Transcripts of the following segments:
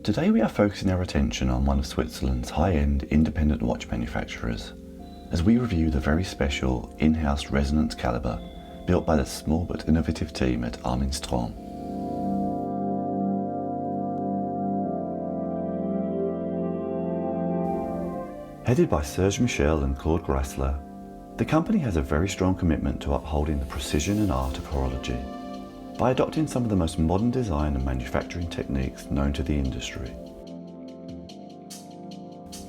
Today we are focusing our attention on one of Switzerland's high-end independent watch manufacturers, as we review the very special in-house resonance caliber built by the small but innovative team at Armin Strom. Headed by Serge Michel and Claude Greisler, the company has a very strong commitment to upholding the precision and art of horology by adopting some of the most modern design and manufacturing techniques known to the industry.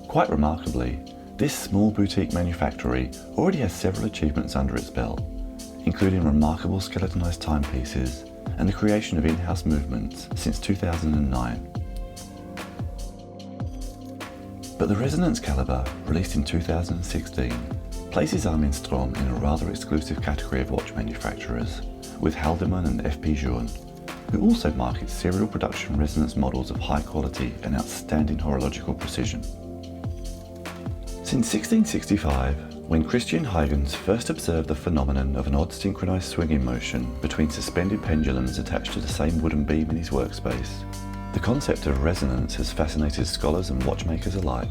Quite remarkably, this small boutique manufactory already has several achievements under its belt, including remarkable skeletonized timepieces and the creation of in-house movements since 2009. But the resonance caliber, released in 2016, places Armin Strom in a rather exclusive category of watch manufacturers, with Haldeman and F.P. Journe, who also market serial production resonance models of high quality and outstanding horological precision. Since 1665, when Christian Huygens first observed the phenomenon of an odd synchronized swinging motion between suspended pendulums attached to the same wooden beam in his workspace, the concept of resonance has fascinated scholars and watchmakers alike.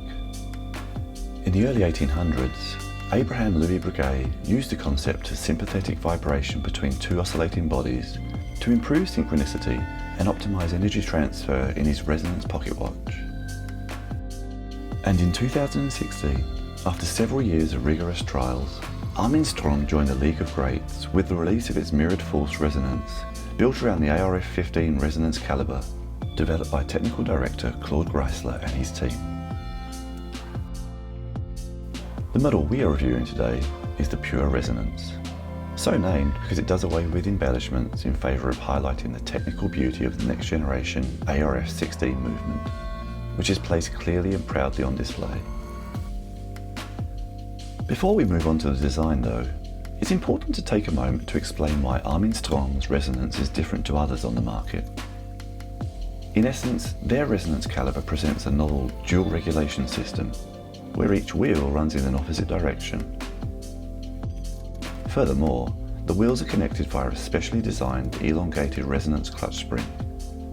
In the early 1800s, Abraham Louis Breguet used the concept of sympathetic vibration between two oscillating bodies to improve synchronicity and optimize energy transfer in his resonance pocket watch. And in 2016, after several years of rigorous trials, Armin Strom joined the League of Greats with the release of its mirrored force resonance, built around the ARF-15 resonance caliber, developed by technical director Claude Greisler and his team. The model we are reviewing today is the Pure Resonance, so named because it does away with embellishments in favour of highlighting the technical beauty of the next generation ARF-16 movement, which is placed clearly and proudly on display. Before we move on to the design though, it's important to take a moment to explain why Armin Strom's resonance is different to others on the market. In essence, their resonance caliber presents a novel dual regulation system, where each wheel runs in an opposite direction. Furthermore, the wheels are connected via a specially designed elongated resonance clutch spring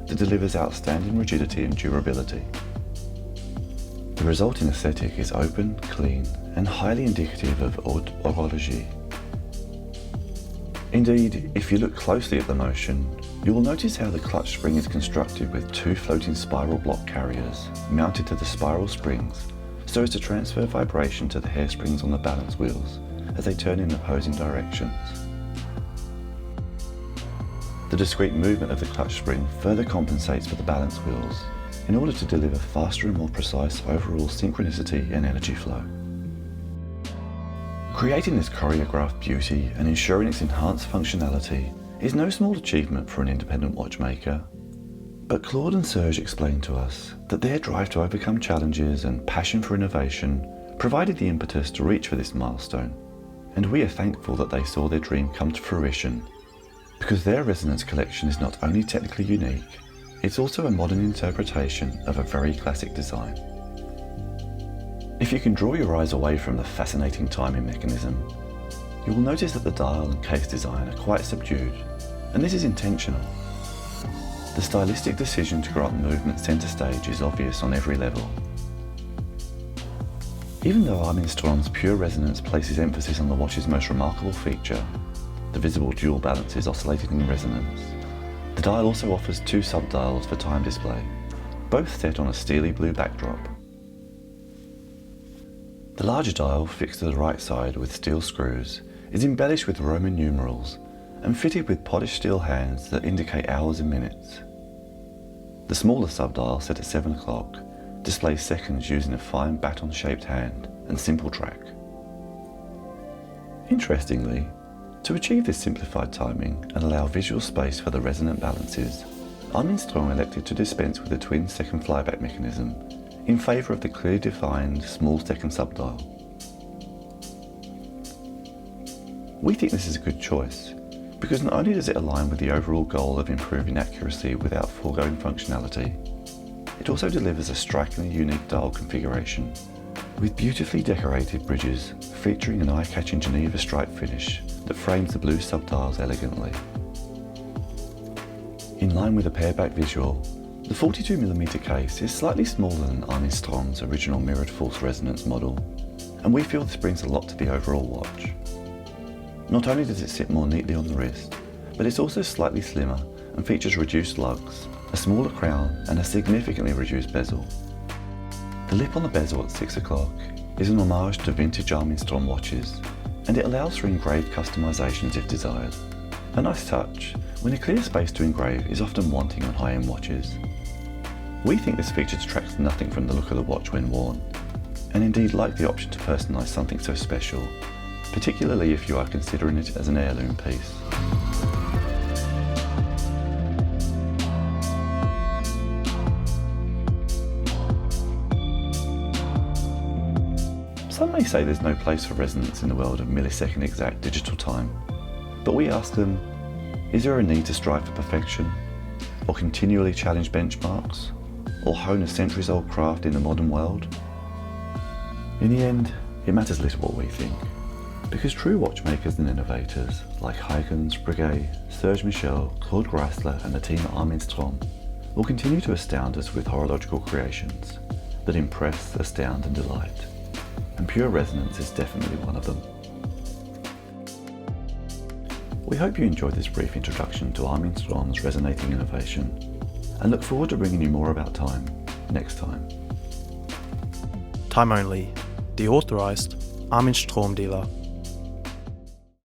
that delivers outstanding rigidity and durability. The resulting aesthetic is open, clean, and highly indicative of haute horologie. Indeed, if you look closely at the motion, you will notice how the clutch spring is constructed with two floating spiral block carriers mounted to the spiral springs so as to transfer vibration to the hairsprings on the balance wheels as they turn in opposing directions. The discrete movement of the clutch spring further compensates for the balance wheels in order to deliver faster and more precise overall synchronicity and energy flow. Creating this choreographed beauty and ensuring its enhanced functionality is no small achievement for an independent watchmaker. But Claude and Serge explained to us that their drive to overcome challenges and passion for innovation provided the impetus to reach for this milestone, and we are thankful that they saw their dream come to fruition, because their resonance collection is not only technically unique, it's also a modern interpretation of a very classic design. If you can draw your eyes away from the fascinating timing mechanism, you will notice that the dial and case design are quite subdued, and this is intentional. The stylistic decision to grant movement centre stage is obvious on every level. Even though Armin Strom's Pure Resonance places emphasis on the watch's most remarkable feature, the visible dual balances oscillating in resonance, the dial also offers two sub-dials for time display, both set on a steely blue backdrop. The larger dial, fixed to the right side with steel screws, is embellished with Roman numerals and fitted with polished steel hands that indicate hours and minutes. The smaller sub-dial, set at 7 o'clock, displays seconds using a fine baton-shaped hand and simple track. Interestingly, to achieve this simplified timing and allow visual space for the resonant balances, Armin Strom elected to dispense with the twin second flyback mechanism in favour of the clearly defined small second sub-dial. We think this is a good choice, because not only does it align with the overall goal of improving accuracy without foregoing functionality, it also delivers a strikingly unique dial configuration, with beautifully decorated bridges featuring an eye-catching Geneva stripe finish that frames the blue sub-dials elegantly. In line with the pareback visual, The 42mm case is slightly smaller than Armin Strom's original mirrored false resonance model, and we feel this brings a lot to the overall watch. Not only does it sit more neatly on the wrist, but it's also slightly slimmer and features reduced lugs, a smaller crown and a significantly reduced bezel. The lip on the bezel at 6 o'clock is an homage to vintage Armin Strom watches, and it allows for engraved customisations if desired. A nice touch, when a clear space to engrave is often wanting on high-end watches. We think this feature detracts nothing from the look of the watch when worn, and indeed like the option to personalise something so special, particularly if you are considering it as an heirloom piece. Some may say there's no place for resonance in the world of millisecond exact digital time, but we ask them, is there a need to strive for perfection, or continually challenge benchmarks, or hone a centuries-old craft in the modern world? In the end, it matters little what we think, because true watchmakers and innovators like Chaykin, Piguet, Serge Michel, Claude Greisler and the team at Armin Strom will continue to astound us with horological creations that impress, astound and delight, and pure resonance is definitely one of them. We hope you enjoyed this brief introduction to Armin Strom's resonating innovation, and look forward to bringing you more about time next time. Time only. The authorised Armin Strom dealer.